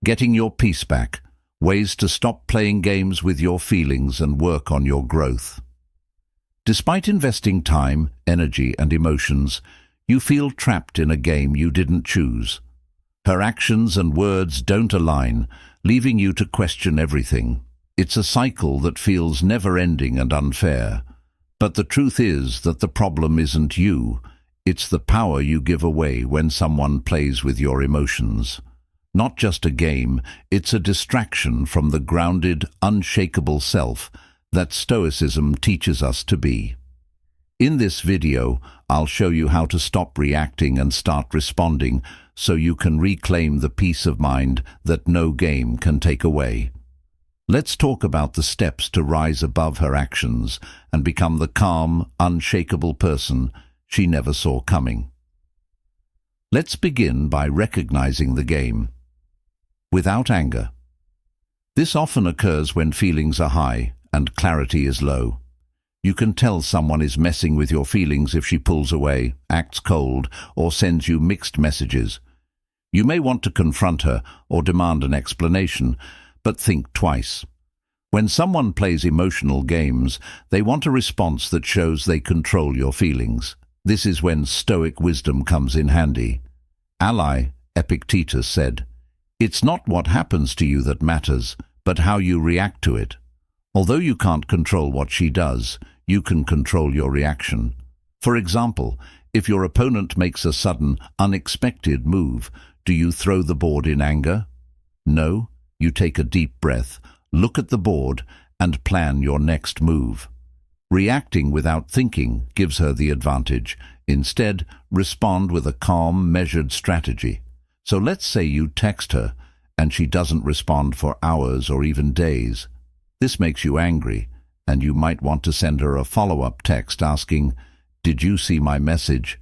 Getting your peace back. Ways to stop playing games with your feelings and work on your growth. Despite investing time, energy, and emotions, you feel trapped in a game you didn't choose. Her actions and words don't align, leaving you to question everything. It's a cycle that feels never-ending and unfair. But the truth is that the problem isn't you. It's the power you give away when someone plays with your emotions. Not just a game, it's a distraction from the grounded, unshakable self that Stoicism teaches us to be. In this video, I'll show you how to stop reacting and start responding so you can reclaim the peace of mind that no game can take away. Let's talk about the steps to rise above her actions and become the calm, unshakable person she never saw coming. Let's begin by recognizing the game. Without anger. This often occurs when feelings are high and clarity is low. You can tell someone is messing with your feelings if she pulls away, acts cold, or sends you mixed messages. You may want to confront her or demand an explanation, but think twice. When someone plays emotional games, they want a response that shows they control your feelings. This is when Stoic wisdom comes in handy. Ally Epictetus said, "It's not what happens to you that matters, but how you react to it." Although you can't control what she does, you can control your reaction. For example, if your opponent makes a sudden, unexpected move, do you throw the board in anger? No, you take a deep breath, look at the board, and plan your next move. Reacting without thinking gives her the advantage. Instead, respond with a calm, measured strategy. So let's say you text her, and she doesn't respond for hours or even days. This makes you angry, and you might want to send her a follow-up text asking, "Did you see my message?"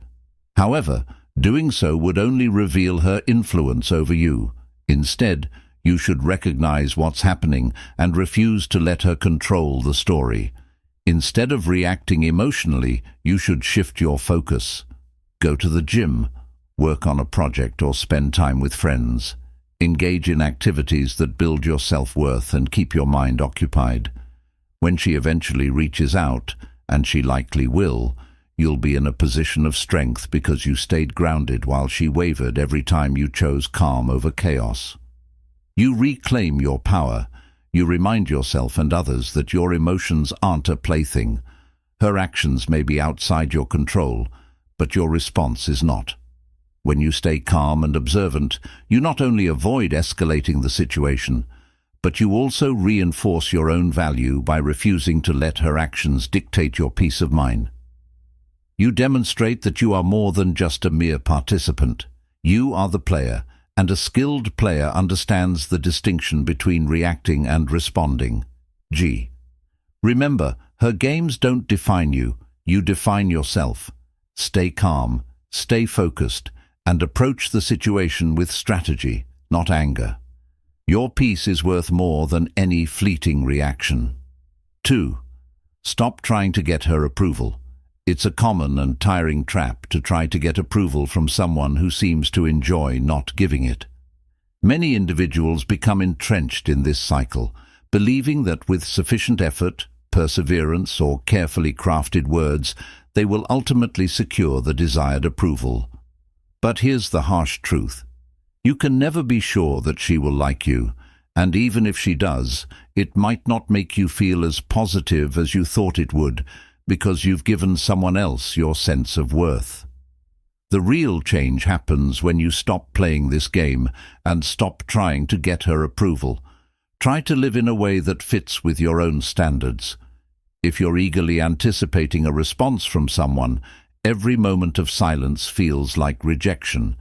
However, doing so would only reveal her influence over you. Instead, you should recognize what's happening and refuse to let her control the story. Instead of reacting emotionally, you should shift your focus. Go to the gym, work on a project, or spend time with friends. Engage in activities that build your self-worth and keep your mind occupied. When she eventually reaches out, and she likely will, you'll be in a position of strength because you stayed grounded while she wavered every time you chose calm over chaos. You reclaim your power. You remind yourself and others that your emotions aren't a plaything. Her actions may be outside your control, but your response is not. When you stay calm and observant, you not only avoid escalating the situation, but you also reinforce your own value by refusing to let her actions dictate your peace of mind. You demonstrate that you are more than just a mere participant. You are the player, and a skilled player understands the distinction between reacting and responding. G. Remember, her games don't define you, you define yourself. Stay calm, stay focused, and approach the situation with strategy, not anger. Your peace is worth more than any fleeting reaction. 2. Stop trying to get her approval. It's a common and tiring trap to try to get approval from someone who seems to enjoy not giving it. Many individuals become entrenched in this cycle, believing that with sufficient effort, perseverance, or carefully crafted words, they will ultimately secure the desired approval. But here's the harsh truth. You can never be sure that she will like you, and even if she does, it might not make you feel as positive as you thought it would, because you've given someone else your sense of worth. The real change happens when you stop playing this game and stop trying to get her approval. Try to live in a way that fits with your own standards. If you're eagerly anticipating a response from someone, every moment of silence feels like rejection,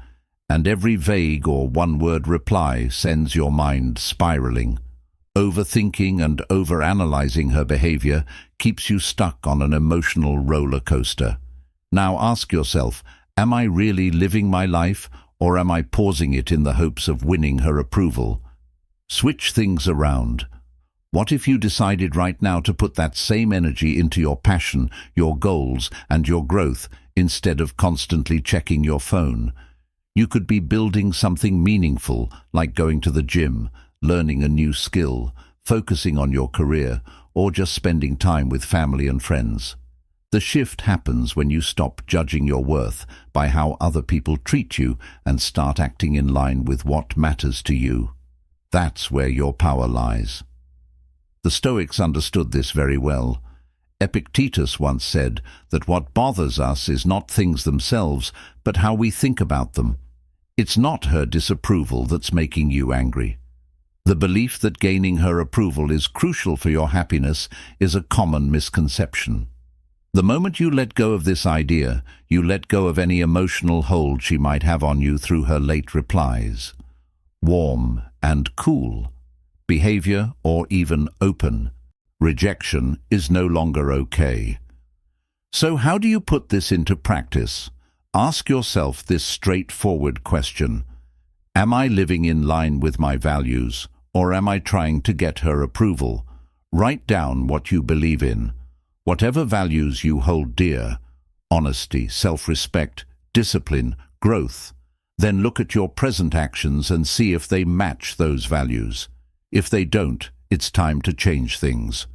and every vague or one-word reply sends your mind spiraling. Overthinking and overanalyzing her behavior keeps you stuck on an emotional roller coaster. Now ask yourself, am I really living my life, or am I pausing it in the hopes of winning her approval? Switch things around. What if you decided right now to put that same energy into your passion, your goals, and your growth, instead of constantly checking your phone? You could be building something meaningful, like going to the gym, learning a new skill, focusing on your career, or just spending time with family and friends. The shift happens when you stop judging your worth by how other people treat you and start acting in line with what matters to you. That's where your power lies. The Stoics understood this very well. Epictetus once said that what bothers us is not things themselves, but how we think about them. It's not her disapproval that's making you angry. The belief that gaining her approval is crucial for your happiness is a common misconception. The moment you let go of this idea, you let go of any emotional hold she might have on you through her late replies. Warm and cool behavior, or even open rejection, is no longer okay. So how do you put this into practice? Ask yourself this straightforward question. Am I living in line with my values, or am I trying to get her approval? Write down what you believe in. Whatever values you hold dear, honesty, self-respect, discipline, growth, then look at your present actions and see if they match those values. If they don't, it's time to change things.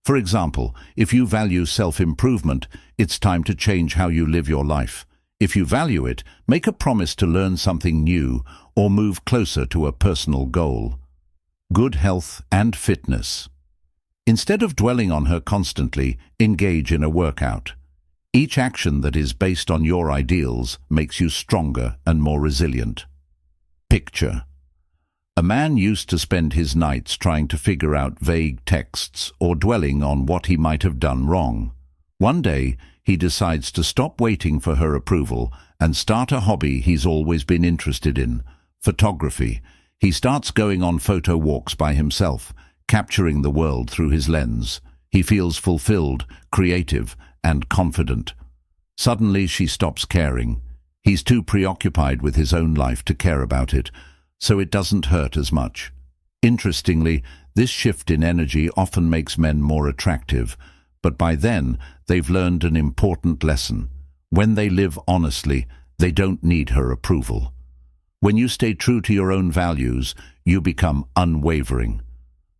For example, if you value self-improvement, it's time to change how you live your life. If you value it, make a promise to learn something new or move closer to a personal goal. Good health and fitness. Instead of dwelling on her constantly, engage in a workout. Each action that is based on your ideals makes you stronger and more resilient. Picture. A man used to spend his nights trying to figure out vague texts or dwelling on what he might have done wrong. One day, he decides to stop waiting for her approval and start a hobby he's always been interested in, photography. He starts going on photo walks by himself, capturing the world through his lens. He feels fulfilled, creative, and confident. Suddenly she stops caring. He's too preoccupied with his own life to care about it, so it doesn't hurt as much. Interestingly, this shift in energy often makes men more attractive, but by then they've learned an important lesson. When they live honestly, they don't need her approval. When you stay true to your own values, you become unwavering.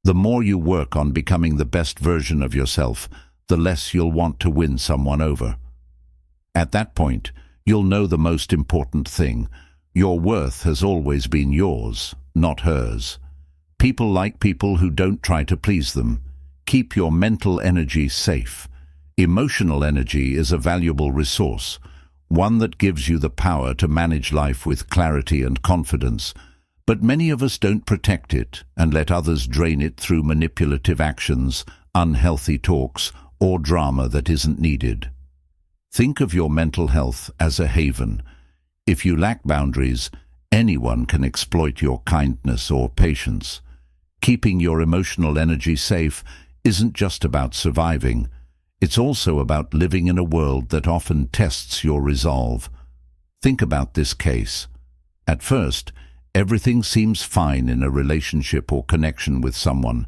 The more you work on becoming the best version of yourself, the less you'll want to win someone over. At that point, you'll know the most important thing. Your worth has always been yours, not hers. People like people who don't try to please them. Keep your mental energy safe. Emotional energy is a valuable resource, one that gives you the power to manage life with clarity and confidence. But many of us don't protect it and let others drain it through manipulative actions, unhealthy talks, or drama that isn't needed. Think of your mental health as a haven. If you lack boundaries, anyone can exploit your kindness or patience. Keeping your emotional energy safe isn't just about surviving. It's also about living in a world that often tests your resolve. Think about this case. At first, everything seems fine in a relationship or connection with someone,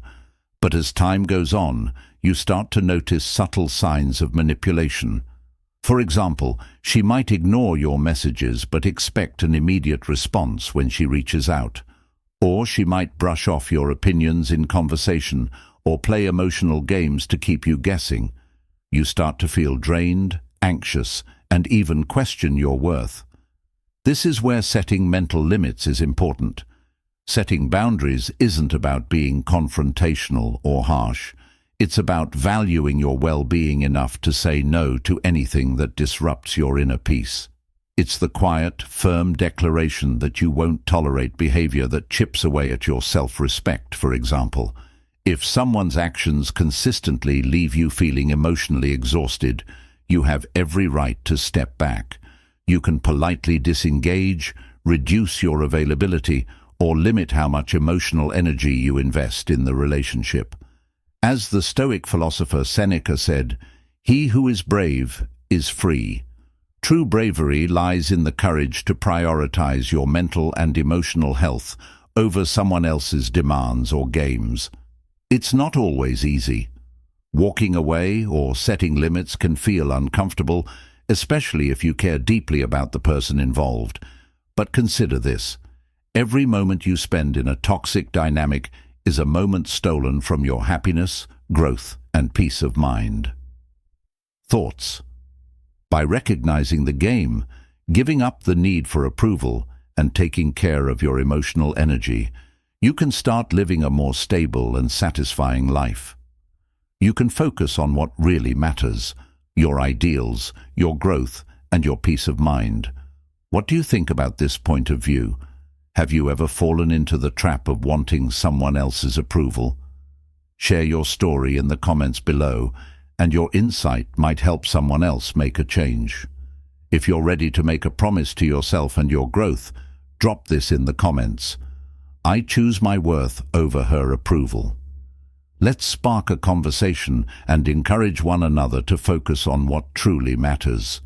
but as time goes on, you start to notice subtle signs of manipulation. For example, she might ignore your messages but expect an immediate response when she reaches out. Or she might brush off your opinions in conversation or play emotional games to keep you guessing. You start to feel drained, anxious, and even question your worth. This is where setting mental limits is important. Setting boundaries isn't about being confrontational or harsh. It's about valuing your well-being enough to say no to anything that disrupts your inner peace. It's the quiet, firm declaration that you won't tolerate behavior that chips away at your self-respect, for example. If someone's actions consistently leave you feeling emotionally exhausted, you have every right to step back. You can politely disengage, reduce your availability, or limit how much emotional energy you invest in the relationship. As the Stoic philosopher Seneca said, "He who is brave is free." True bravery lies in the courage to prioritize your mental and emotional health over someone else's demands or games. It's not always easy. Walking away or setting limits can feel uncomfortable, especially if you care deeply about the person involved. But consider this. Every moment you spend in a toxic dynamic is a moment stolen from your happiness, growth, and peace of mind. Thoughts. By recognizing the game, giving up the need for approval, and taking care of your emotional energy, you can start living a more stable and satisfying life. You can focus on what really matters, your ideals, your growth, and your peace of mind. What do you think about this point of view? Have you ever fallen into the trap of wanting someone else's approval? Share your story in the comments below, and your insight might help someone else make a change. If you're ready to make a promise to yourself and your growth, drop this in the comments. I choose my worth over her approval. Let's spark a conversation and encourage one another to focus on what truly matters.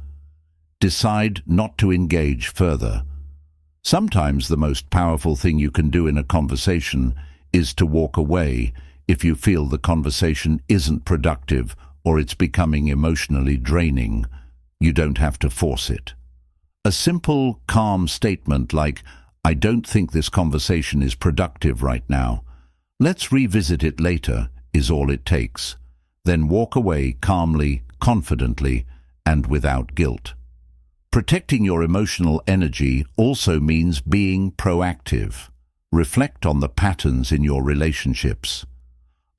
Decide not to engage further. Sometimes the most powerful thing you can do in a conversation is to walk away if you feel the conversation isn't productive or it's becoming emotionally draining. You don't have to force it. A simple, calm statement like, "I don't think this conversation is productive right now. Let's revisit it later," is all it takes. Then walk away calmly, confidently, and without guilt. Protecting your emotional energy also means being proactive. Reflect on the patterns in your relationships.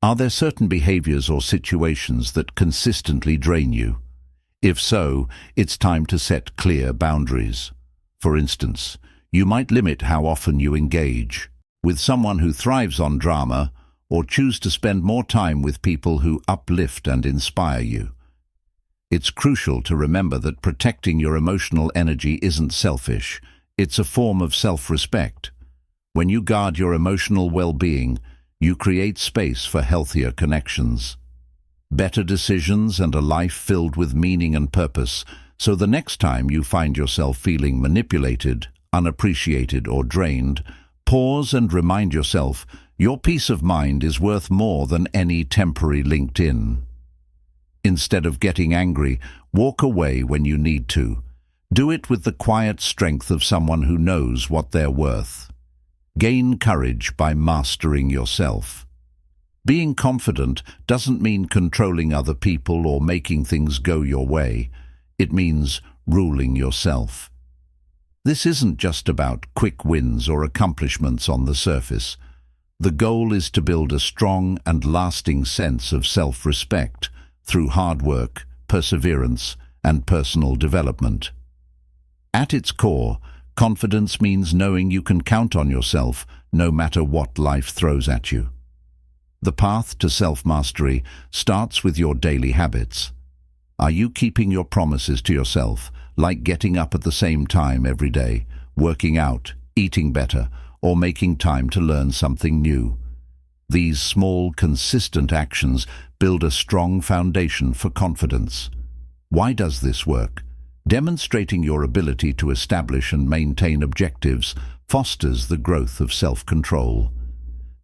Are there certain behaviors or situations that consistently drain you? If so, it's time to set clear boundaries. For instance, you might limit how often you engage with someone who thrives on drama, or choose to spend more time with people who uplift and inspire you. It's crucial to remember that protecting your emotional energy isn't selfish. It's a form of self-respect. When you guard your emotional well-being, you create space for healthier connections, better decisions, and a life filled with meaning and purpose. So the next time you find yourself feeling manipulated, unappreciated, or drained, pause and remind yourself your peace of mind is worth more than any temporary LinkedIn. Instead of getting angry, walk away when you need to. Do it with the quiet strength of someone who knows what they're worth. Gain courage by mastering yourself. Being confident doesn't mean controlling other people or making things go your way. It means ruling yourself. This isn't just about quick wins or accomplishments on the surface. The goal is to build a strong and lasting sense of self-respect through hard work, perseverance, and personal development. At its core, confidence means knowing you can count on yourself no matter what life throws at you. The path to self-mastery starts with your daily habits. Are you keeping your promises to yourself, like getting up at the same time every day, working out, eating better, or making time to learn something new? These small, consistent actions build a strong foundation for confidence. Why does this work? Demonstrating your ability to establish and maintain objectives fosters the growth of self-control.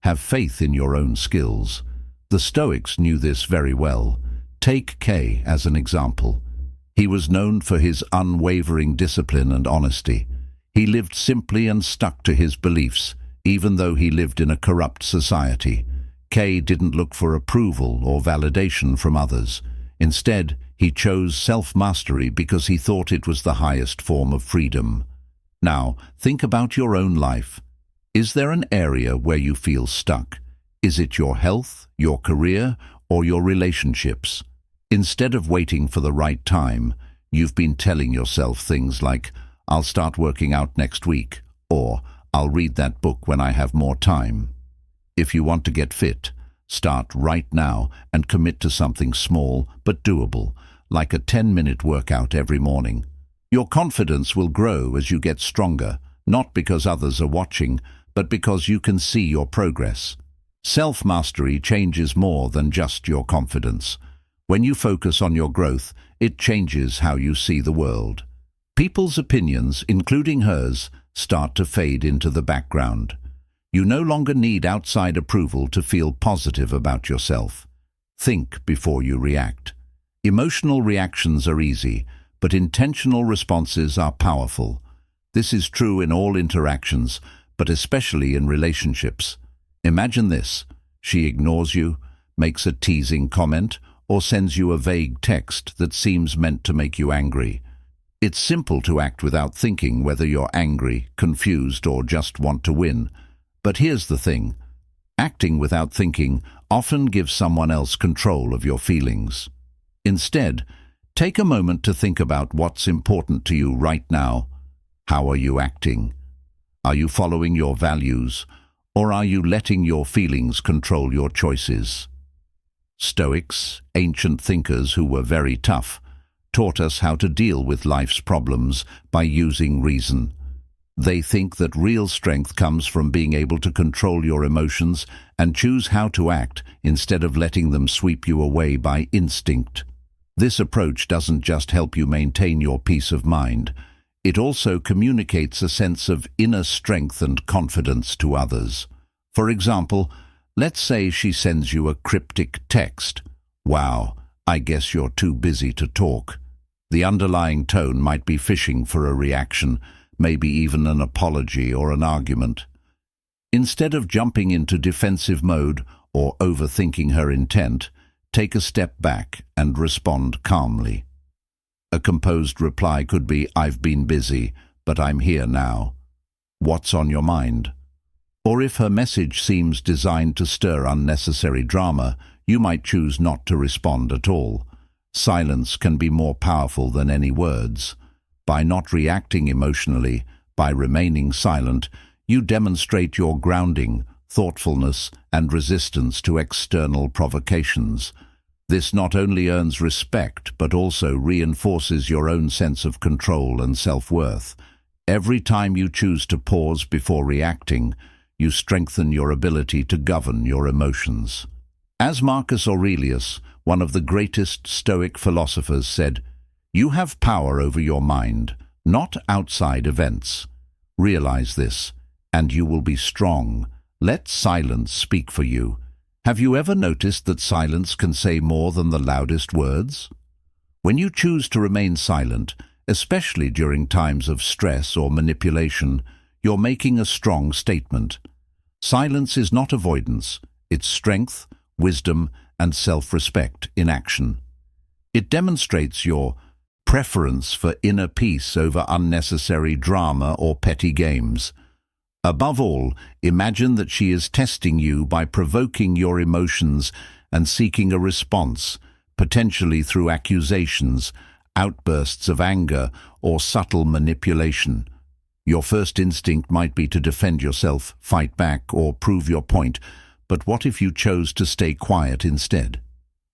Have faith in your own skills. The Stoics knew this very well. Take K as an example. He was known for his unwavering discipline and honesty. He lived simply and stuck to his beliefs, even though he lived in a corrupt society. K didn't look for approval or validation from others. Instead, he chose self-mastery because he thought it was the highest form of freedom. Now, think about your own life. Is there an area where you feel stuck? Is it your health, your career, or your relationships? Instead of waiting for the right time, you've been telling yourself things like, "I'll start working out next week," or "I'll read that book when I have more time." If you want to get fit, start right now and commit to something small but doable, like a 10-minute workout every morning. Your confidence will grow as you get stronger, not because others are watching, but because you can see your progress. Self-mastery changes more than just your confidence. When you focus on your growth, it changes how you see the world. People's opinions, including hers, start to fade into the background. You no longer need outside approval to feel positive about yourself. Think before you react. Emotional reactions are easy, but intentional responses are powerful. This is true in all interactions, but especially in relationships. Imagine this: she ignores you, makes a teasing comment, or sends you a vague text that seems meant to make you angry. It's simple to act without thinking whether you're angry, confused, or just want to win. But here's the thing: acting without thinking often gives someone else control of your feelings. Instead, take a moment to think about what's important to you right now. How are you acting? Are you following your values, or are you letting your feelings control your choices? Stoics, ancient thinkers who were very tough, taught us how to deal with life's problems by using reason. They think that real strength comes from being able to control your emotions and choose how to act instead of letting them sweep you away by instinct. This approach doesn't just help you maintain your peace of mind, it also communicates a sense of inner strength and confidence to others. For example, let's say she sends you a cryptic text. "Wow, I guess you're too busy to talk." The underlying tone might be fishing for a reaction, maybe even an apology or an argument. Instead of jumping into defensive mode or overthinking her intent, take a step back and respond calmly. A composed reply could be, "I've been busy, but I'm here now. What's on your mind?" Or if her message seems designed to stir unnecessary drama, you might choose not to respond at all. Silence can be more powerful than any words. By not reacting emotionally, by remaining silent, you demonstrate your grounding, thoughtfulness, and resistance to external provocations. This not only earns respect, but also reinforces your own sense of control and self-worth. Every time you choose to pause before reacting, you strengthen your ability to govern your emotions. As Marcus Aurelius, one of the greatest Stoic philosophers, said, "You have power over your mind, not outside events. Realize this, and you will be strong. Let silence speak for you." Have you ever noticed that silence can say more than the loudest words? When you choose to remain silent, especially during times of stress or manipulation, you're making a strong statement. Silence is not avoidance, it's strength, wisdom, and self-respect in action. It demonstrates your preference for inner peace over unnecessary drama or petty games. Above all, imagine that she is testing you by provoking your emotions and seeking a response, potentially through accusations, outbursts of anger, or subtle manipulation. Your first instinct might be to defend yourself, fight back, or prove your point, but what if you chose to stay quiet instead?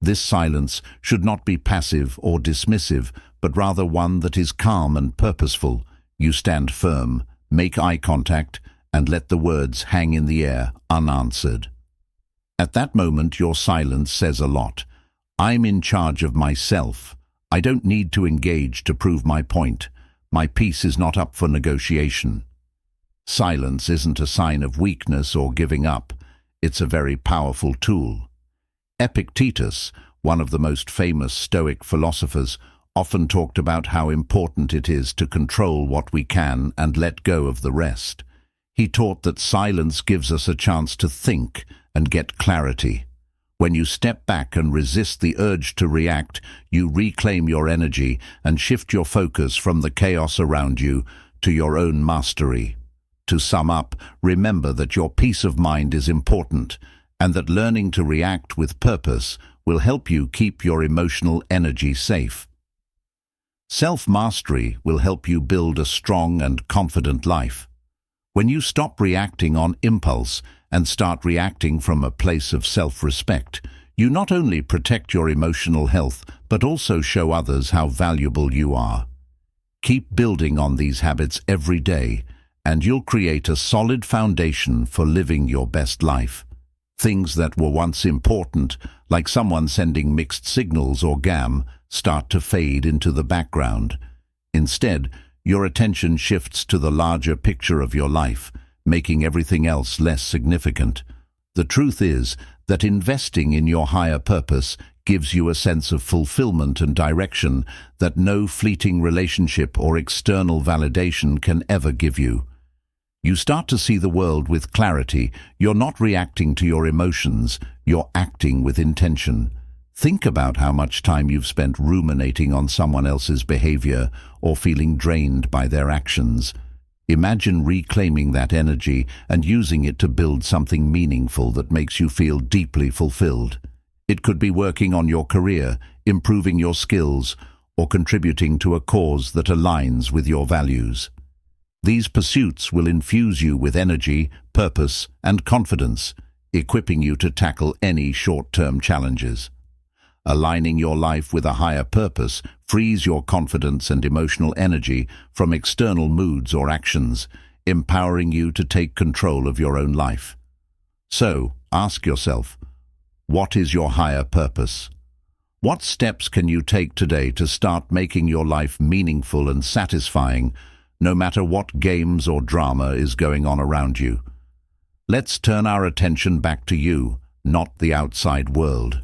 This silence should not be passive or dismissive, but rather one that is calm and purposeful. You stand firm, make eye contact, and let the words hang in the air, unanswered. At that moment, your silence says a lot. I'm in charge of myself. I don't need to engage to prove my point. My peace is not up for negotiation. Silence isn't a sign of weakness or giving up. It's a very powerful tool. Epictetus, one of the most famous Stoic philosophers, often talked about how important it is to control what we can and let go of the rest. He taught that silence gives us a chance to think and get clarity. When you step back and resist the urge to react, you reclaim your energy and shift your focus from the chaos around you to your own mastery. To sum up, remember that your peace of mind is important, and that learning to react with purpose will help you keep your emotional energy safe. Self-mastery will help you build a strong and confident life. When you stop reacting on impulse and start reacting from a place of self-respect, you not only protect your emotional health, but also show others how valuable you are. Keep building on these habits every day, and you'll create a solid foundation for living your best life. Things that were once important, like someone sending mixed signals or GAM, start to fade into the background. Instead, your attention shifts to the larger picture of your life, making everything else less significant. The truth is that investing in your higher purpose gives you a sense of fulfillment and direction that no fleeting relationship or external validation can ever give you. You start to see the world with clarity. You're not reacting to your emotions, you're acting with intention. Think about how much time you've spent ruminating on someone else's behavior or feeling drained by their actions. Imagine reclaiming that energy and using it to build something meaningful that makes you feel deeply fulfilled. It could be working on your career, improving your skills, or contributing to a cause that aligns with your values. These pursuits will infuse you with energy, purpose, and confidence, equipping you to tackle any short-term challenges. Aligning your life with a higher purpose frees your confidence and emotional energy from external moods or actions, empowering you to take control of your own life. So, ask yourself, what is your higher purpose? What steps can you take today to start making your life meaningful and satisfying, no matter what games or drama is going on around you? Let's turn our attention back to you, not the outside world.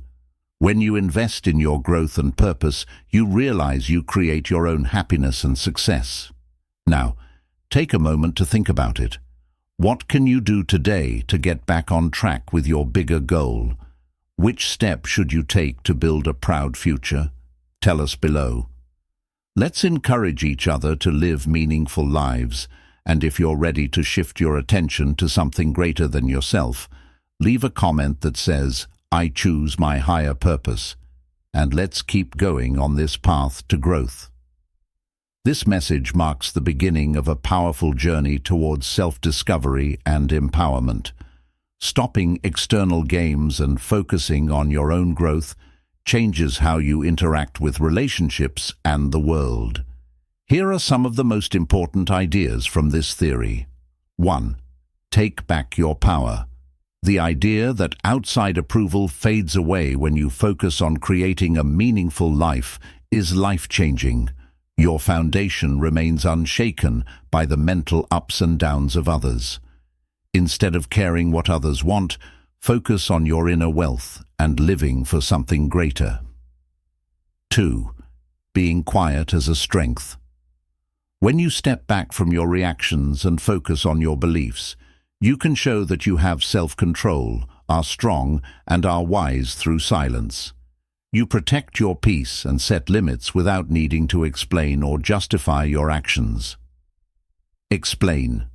When you invest in your growth and purpose, you realize you create your own happiness and success. Now, take a moment to think about it. What can you do today to get back on track with your bigger goal? Which step should you take to build a proud future? Tell us below. Let's encourage each other to live meaningful lives, and if you're ready to shift your attention to something greater than yourself, leave a comment that says, "I choose my higher purpose," and let's keep going on this path to growth. This message marks the beginning of a powerful journey towards self-discovery and empowerment. Stopping external games and focusing on your own growth changes how you interact with relationships and the world. Here are some of the most important ideas from this theory. 1. Take back your power. The idea that outside approval fades away when you focus on creating a meaningful life is life-changing. Your foundation remains unshaken by the mental ups and downs of others. Instead of caring what others want, focus on your inner wealth and living for something greater. 2. Being quiet as a strength. When you step back from your reactions and focus on your beliefs, you can show that you have self-control, are strong, and are wise through silence. You protect your peace and set limits without needing to explain or justify your actions. Explain.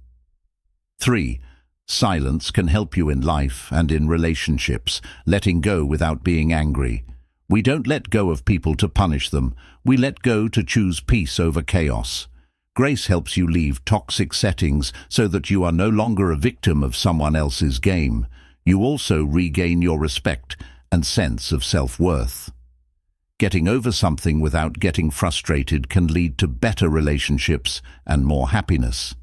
3. Silence can help you in life and in relationships, letting go without being angry. We don't let go of people to punish them. We let go to choose peace over chaos. Grace helps you leave toxic settings so that you are no longer a victim of someone else's game. You also regain your respect and sense of self-worth. Getting over something without getting frustrated can lead to better relationships and more happiness.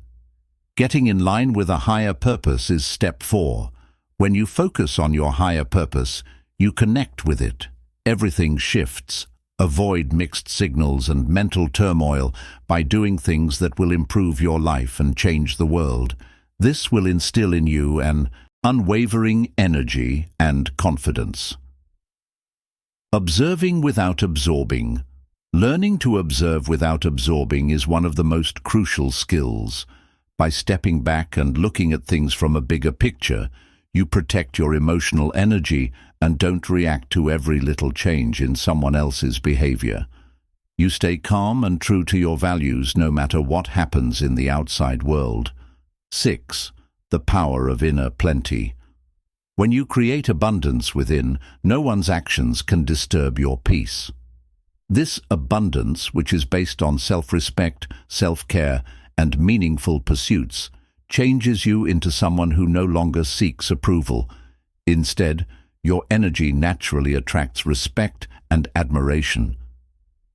Getting in line with a higher purpose is step 4. When you focus on your higher purpose, you connect with it. Everything shifts. Avoid mixed signals and mental turmoil by doing things that will improve your life and change the world. This will instill in you an unwavering energy and confidence. Observing without absorbing. Learning to observe without absorbing is one of the most crucial skills. By stepping back and looking at things from a bigger picture, you protect your emotional energy and don't react to every little change in someone else's behavior. You stay calm and true to your values no matter what happens in the outside world. 6. The power of inner plenty. When you create abundance within, no one's actions can disturb your peace. This abundance, which is based on self-respect, self-care, and meaningful pursuits, changes you into someone who no longer seeks approval. Instead, your energy naturally attracts respect and admiration.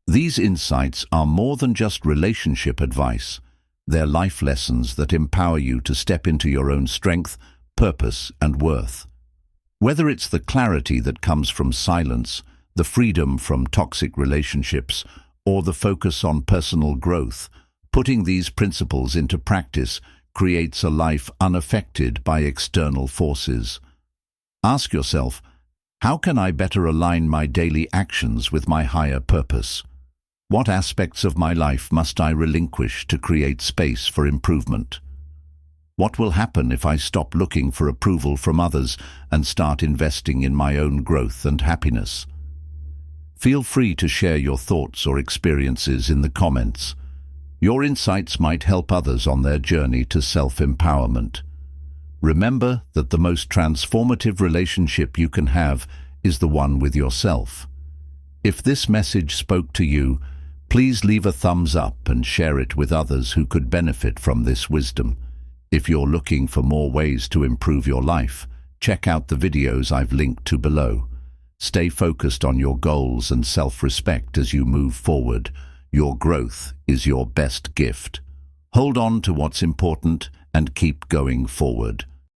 These insights are more than just relationship advice. They're life lessons that empower you to step into your own strength, purpose, and worth. Whether it's the clarity that comes from silence, the freedom from toxic relationships, or the focus on personal growth, putting these principles into practice creates a life unaffected by external forces. Ask yourself, How can I better align my daily actions with my higher purpose? What aspects of my life must I relinquish to create space for improvement? What will happen if I stop looking for approval from others and start investing in my own growth and happiness? Feel free to share your thoughts or experiences in the comments. Your insights might help others on their journey to self-empowerment. Remember that the most transformative relationship you can have is the one with yourself. If this message spoke to you, please leave a thumbs up and share it with others who could benefit from this wisdom. If you're looking for more ways to improve your life, check out the videos I've linked to below. Stay focused on your goals and self-respect as you move forward. Your growth is your best gift. Hold on to what's important and keep going forward.